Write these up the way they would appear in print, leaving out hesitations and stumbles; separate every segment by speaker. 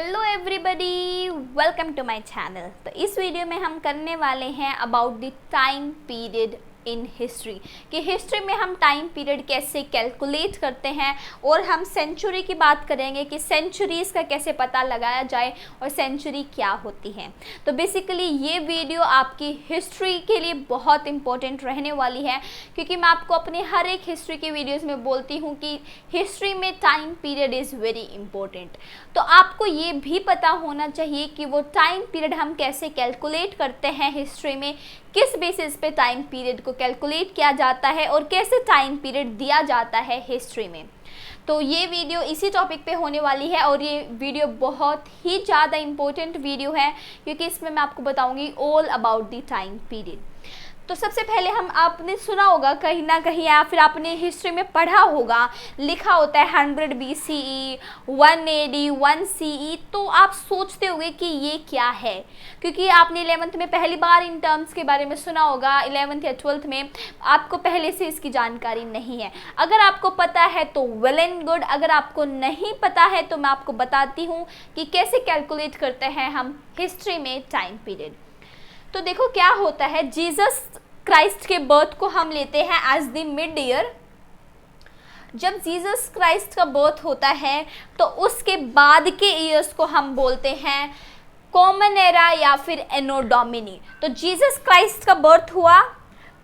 Speaker 1: Hello everybody, welcome to my channel. तो इस video में हम करने वाले हैं about the time period in history कि हिस्ट्री में हम टाइम पीरियड कैसे कैलकुलेट करते हैं और हम सेंचुरी की बात करेंगे कि सेंचुरीज़ का कैसे पता लगाया जाए और सेंचुरी क्या होती है। तो बेसिकली ये वीडियो आपकी हिस्ट्री के लिए बहुत इंपॉर्टेंट रहने वाली है क्योंकि मैं आपको अपने हर एक हिस्ट्री की वीडियोस में बोलती हूँ कि हिस्ट्री में time period is very important. तो आपको ये भी पता होना चाहिए कि वो टाइम पीरियड हम कैसे कैलकुलेट करते हैं हिस्ट्री में, किस बेसिस पे टाइम पीरियड को कैलकुलेट किया जाता है और कैसे टाइम पीरियड दिया जाता है हिस्ट्री में। तो ये वीडियो इसी टॉपिक पे होने वाली है और ये वीडियो बहुत ही ज़्यादा इम्पोर्टेंट वीडियो है क्योंकि इसमें मैं आपको बताऊंगी all about the time period. तो सबसे पहले आपने सुना होगा कहीं ना कहीं या फिर आपने हिस्ट्री में पढ़ा होगा, लिखा होता है 100 BCE, 1 AD, 1 CE। तो आप सोचते होंगे कि ये क्या है क्योंकि आपने 11th में पहली बार इन टर्म्स के बारे में सुना होगा। 11th या 12th में आपको पहले से इसकी जानकारी नहीं है। अगर आपको पता है तो वेल एंड गुड, अगर आपको नहीं पता है तो मैं आपको बताती हूँ कि कैसे कैलकुलेट करते हैं हम हिस्ट्री में टाइम पीरियड। तो देखो क्या होता है, जीसस क्राइस्ट के बर्थ को हम लेते हैं एज द मिड ईयर। जब जीसस क्राइस्ट का बर्थ होता है तो उसके बाद के ईयर्स को हम बोलते हैं कॉमन एरा या फिर एनो डोमिनी। तो जीसस क्राइस्ट का बर्थ हुआ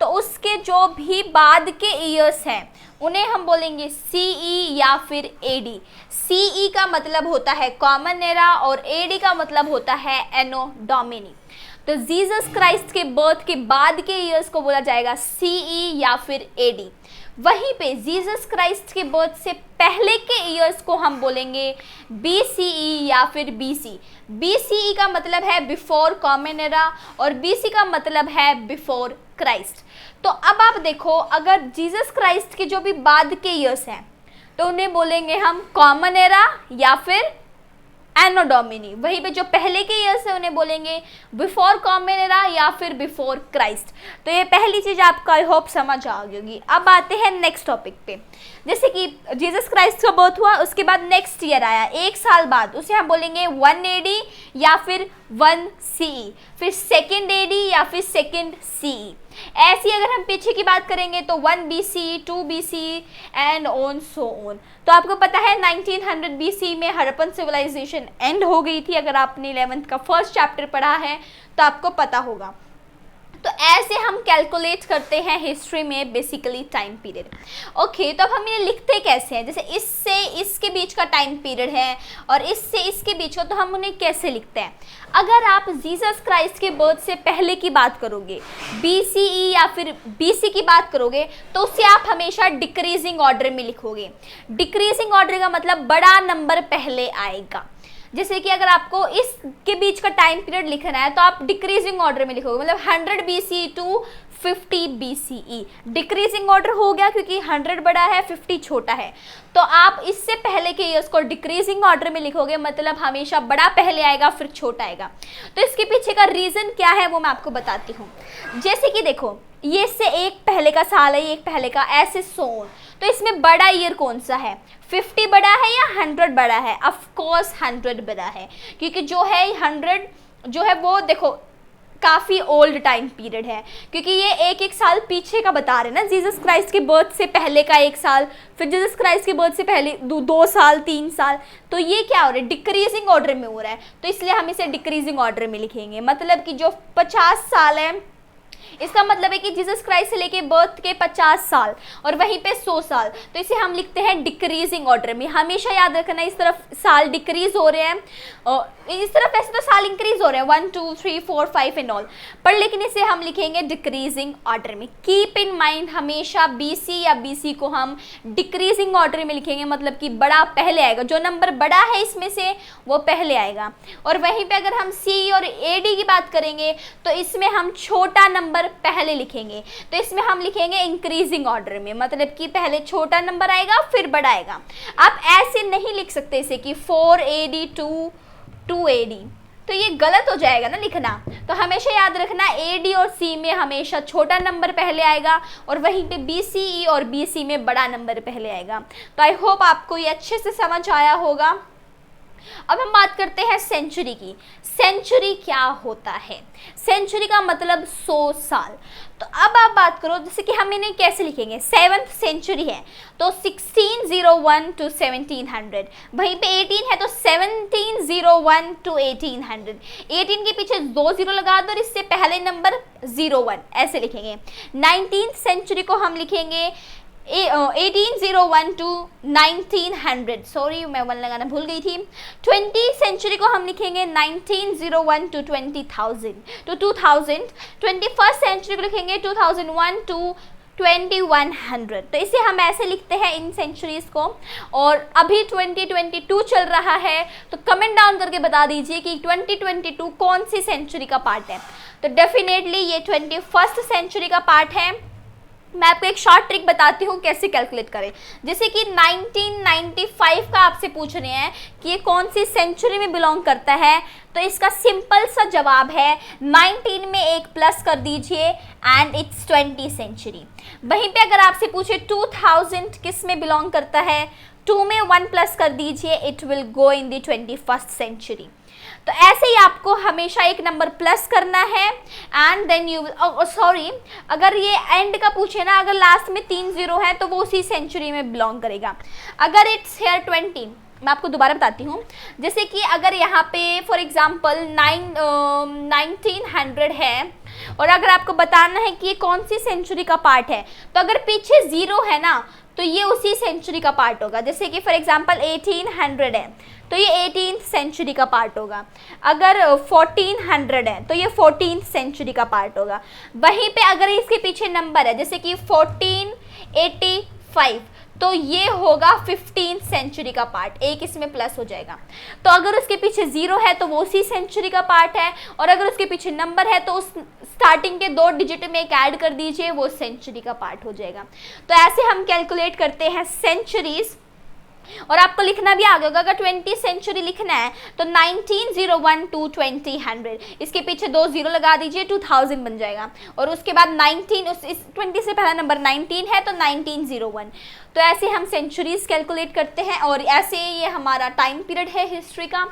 Speaker 1: तो उसके जो भी बाद के ईयर्स हैं उन्हें हम बोलेंगे CE या फिर AD। CE का मतलब होता है कॉमन एरा और AD का मतलब होता है एनो डोमिनी। तो जीसस क्राइस्ट के बर्थ के बाद के ईयर्स को बोला जाएगा CE या फिर AD। वहीं पे जीसस क्राइस्ट के बर्थ से पहले के ईयर्स को हम बोलेंगे BCE या फिर BC। BCE का मतलब है बिफोर कॉमन एरा और BC का मतलब है बिफोर क्राइस्ट। तो अब आप देखो, अगर जीसस क्राइस्ट के जो भी बाद के ईयर्स हैं तो उन्हें बोलेंगे हम कॉमन एरा या फिर एनो डोमिनी। वहीं पे जो पहले के ईयर्स है उन्हें बोलेंगे बिफोर कॉमन एरा या फिर बिफोर क्राइस्ट। तो ये पहली चीज़ आपको आई होप समझ आ गई होगी। अब आते हैं नेक्स्ट टॉपिक पे। जैसे कि जीसस क्राइस्ट का बर्थ हुआ, उसके बाद नेक्स्ट ईयर आया, एक साल बाद, उसे हम बोलेंगे 1 AD या फिर 1 CE, फिर 2nd AD या फिर 2nd CE। ऐसी अगर हम पीछे की बात करेंगे तो 1 BCE, 2 BCE and on so on. तो आपको पता है 1900 BC में हड़प्पन सिविलाइजेशन एंड हो गई थी। अगर आपने 11th का फर्स्ट चैप्टर पढ़ा है तो आपको पता होगा। तो ऐसे हम कैलकुलेट करते हैं हिस्ट्री में बेसिकली टाइम पीरियड। ओके, तो अब हम ये लिखते कैसे हैं? जैसे इससे इसके बीच का टाइम पीरियड है और इससे इसके बीच का, तो हम उन्हें कैसे लिखते हैं? अगर आप जीसस क्राइस्ट के बर्थ से पहले की बात करोगे, BCE या फिर BC की बात करोगे, तो उसे आप हमेशा डिक्रीजिंग ऑर्डर में लिखोगे। डिक्रीजिंग ऑर्डर का मतलब बड़ा नंबर पहले आएगा। जैसे कि अगर आपको इसके बीच का टाइम पीरियड लिखना है तो आप डिक्रीजिंग ऑर्डर में लिखोगे, मतलब 100 BCE to 50 BCE। Decreasing order हो गया क्योंकि 100 बड़ा है, 50 छोटा है। तो आप इससे पहले के ईयर्स को डिक्रीजिंग ऑर्डर में लिखोगे, मतलब हमेशा बड़ा पहले आएगा फिर छोटा आएगा। तो इसके पीछे का रीज़न क्या है वो मैं आपको बताती हूँ। जैसे कि देखो, ये इससे एक पहले का साल है, एक पहले का, ऐसे सोन। तो इसमें बड़ा ईयर कौन सा है? 50 बड़ा है या 100 बड़ा है? ऑफ कोर्स 100 बड़ा है क्योंकि जो है 100 जो है वो देखो काफ़ी ओल्ड टाइम पीरियड है क्योंकि ये एक एक साल पीछे का बता रहे हैं ना। जीसस क्राइस्ट के बर्थ से पहले का एक साल, फिर जीसस क्राइस्ट के बर्थ से पहले 2 साल, 3 साल। तो ये क्या हो रहा है? डिक्रीजिंग ऑर्डर में हो रहा है। तो इसलिए हम इसे डिक्रीजिंग ऑर्डर में लिखेंगे। मतलब कि जो 50 साल है, इसका मतलब है कि जीसस क्राइस्ट से लेके बर्थ के 50 साल और वहीं पे 100 साल। तो इसे हम लिखते हैं डिक्रीजिंग ऑर्डर में। हमेशा याद रखना, इस तरफ साल डिक्रीज हो रहे हैं और इस तरफ वैसे तो साल इंक्रीज हो रहे हैं 1 2 3 4 5 एंड ऑल, पर लेकिन इसे हम लिखेंगे डिक्रीजिंग ऑर्डर में। कीप इन माइंड, हमेशा BC या BC को हम डिक्रीजिंग ऑर्डर में लिखेंगे, मतलब कि बड़ा पहले आएगा। जो नंबर बड़ा है इसमें से वो पहले आएगा। और वहीं पे अगर हम CE और AD की बात करेंगे तो इसमें हम छोटा नंबर पहले लिखेंगे। तो इसमें हम लिखेंगे इंक्रीजिंग ऑर्डर में, मतलब कि पहले छोटा नंबर आएगा फिर बड़ा आएगा। आप ऐसे नहीं लिख सकते इसे कि 4 AD 2 AD, तो ये गलत हो जाएगा ना लिखना। तो हमेशा याद रखना AD और C में हमेशा छोटा नंबर पहले आएगा और वहीं पे BCE और BC में बड़ा नंबर पहले आएगा। तो आई होप आपको ये अच्छे से समझ आया होगा। अब हम बात करते हैं सेंचुरी की। सेंचुरी क्या होता है? सेंचुरी का मतलब 100 साल। तो अब आप बात करो जैसे कि हम इन्हें कैसे लिखेंगे। 7th सेंचुरी है तो 1601 to 1700, वहीं पे 18 है तो 1701 to 1800। 18 के पीछे 2 जीरो लगा दो और इससे पहले नंबर 01 ऐसे लिखेंगे। 19th सेंचुरी को हम लिखेंगे 1801 to 1900, सॉरी मैं 1 लगाना भूल गई थी। 20th सेंचुरी को हम लिखेंगे 1901 to 20,000 to 2000। 21st सेंचुरी को लिखेंगे 2001 to 2100। तो इसे हम ऐसे लिखते हैं इन सेंचुरीज को। और अभी 2022 चल रहा है तो कमेंट डाउन करके बता दीजिए कि 2022 कौन सी सेंचुरी का पार्ट है। तो डेफिनेटली ये 21st सेंचुरी का पार्ट है। मैं आपको एक शॉर्ट ट्रिक बताती हूँ कैसे कैलकुलेट करें। जैसे कि 1995 का आपसे पूछ रहे हैं कि ये कौन सी सेंचुरी में बिलोंग करता है, तो इसका सिंपल सा जवाब है 19 में एक प्लस कर दीजिए एंड इट्स 20 सेंचुरी। वहीं पे अगर आपसे पूछे 2000 किस में बिलोंग करता है, 2 में 1 प्लस कर दीजिए, it will go in the 21st century. तो ऐसे ही आपको हमेशा एक नंबर प्लस करना है एंड देन यू सॉरी अगर ये एंड का पूछे ना, अगर लास्ट में 3 जीरो है तो वो उसी सेंचुरी में बिलोंग करेगा। अगर इट्स हेयर 20, मैं आपको दोबारा बताती हूँ। जैसे कि अगर यहाँ पे फॉर एग्जांपल 1900 है और अगर आपको बताना है कि ये कौन सी सेंचुरी का पार्ट है, तो अगर पीछे जीरो है ना तो ये उसी सेंचुरी का पार्ट होगा। जैसे कि फॉर एग्जांपल 1800 है तो ये 18th सेंचुरी का पार्ट होगा। अगर 1400 है तो ये 14th सेंचुरी का पार्ट होगा। वहीं पे अगर इसके पीछे नंबर है जैसे कि 1485 तो ये होगा 15th सेंचुरी का पार्ट, एक इसमें प्लस हो जाएगा। तो अगर उसके पीछे जीरो है तो वो उसी सेंचुरी का पार्ट है, और अगर उसके पीछे नंबर है तो उस स्टार्टिंग के 2 डिजिट में एक ऐड कर दीजिए, वो सेंचुरी का पार्ट हो जाएगा। तो ऐसे हम कैलकुलेट करते हैं सेंचुरीज। और आपको लिखना भी आ गया होगा, अगर 20 सेंचुरी लिखना है तो 1901 to 2000, इसके पीछे 2 जीरो लगा दीजिए, 2000 बन जाएगा। और उसके बाद 19 इस 20 से पहला नंबर 19 है तो 1901। तो ऐसे हम सेंचुरीज कैलकुलेट करते हैं और ऐसे ये हमारा टाइम पीरियड है हिस्ट्री का।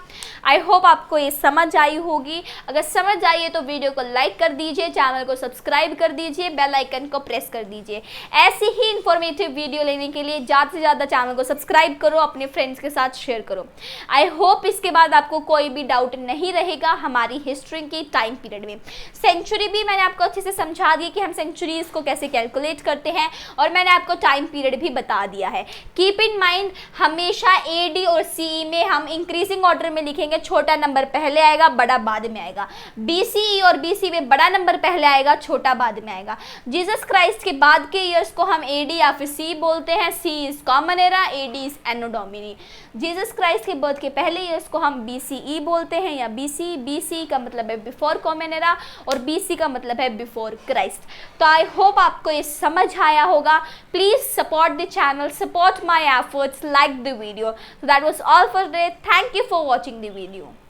Speaker 1: आई होप आपको ये समझ आई होगी। अगर समझ आई है तो वीडियो को लाइक कर दीजिए, चैनल को सब्सक्राइब कर दीजिए, बेल आइकन को प्रेस कर दीजिए। ऐसी ही इंफॉर्मेटिव वीडियो लेने के लिए ज़्यादा से ज़्यादा चैनल को सब्सक्राइब करो, अपने फ्रेंड्स के साथ शेयर करो। आई होप इसके बाद आपको कोई भी डाउट नहीं रहेगा हमारी हिस्ट्री की टाइम पीरियड में। सेंचुरी भी मैंने आपको अच्छे से समझा दी कि हम सेंचुरीज को कैसे कैलकुलेट करते हैं, और मैंने आपको टाइम पीरियड भी बता दिया है। कीप इन माइंड, हमेशा AD और CE में हम इंक्रीजिंग ऑर्डर में लिखेंगे, छोटा नंबर पहले आएगा, बड़ा बाद में आएगा। BCE और BC में बड़ा नंबर पहले आएगा, छोटा बाद में आएगा। जीसस क्राइस्ट के बाद के ईयर्स को हम AD या फिर CE बोलते हैं। C is common era, AD is anno domini. Jesus Christ के बर्थ के पहले ईयर्स को हम BCE बोलते हैं या BC। BC का मतलब है बिफोर कॉमन एरा और BC का मतलब है बिफोर क्राइस्ट। तो आई होप आपको ये समझ आया होगा। Please support the channel, support my efforts, like the video. So that was all for today. Thank you for watching the video.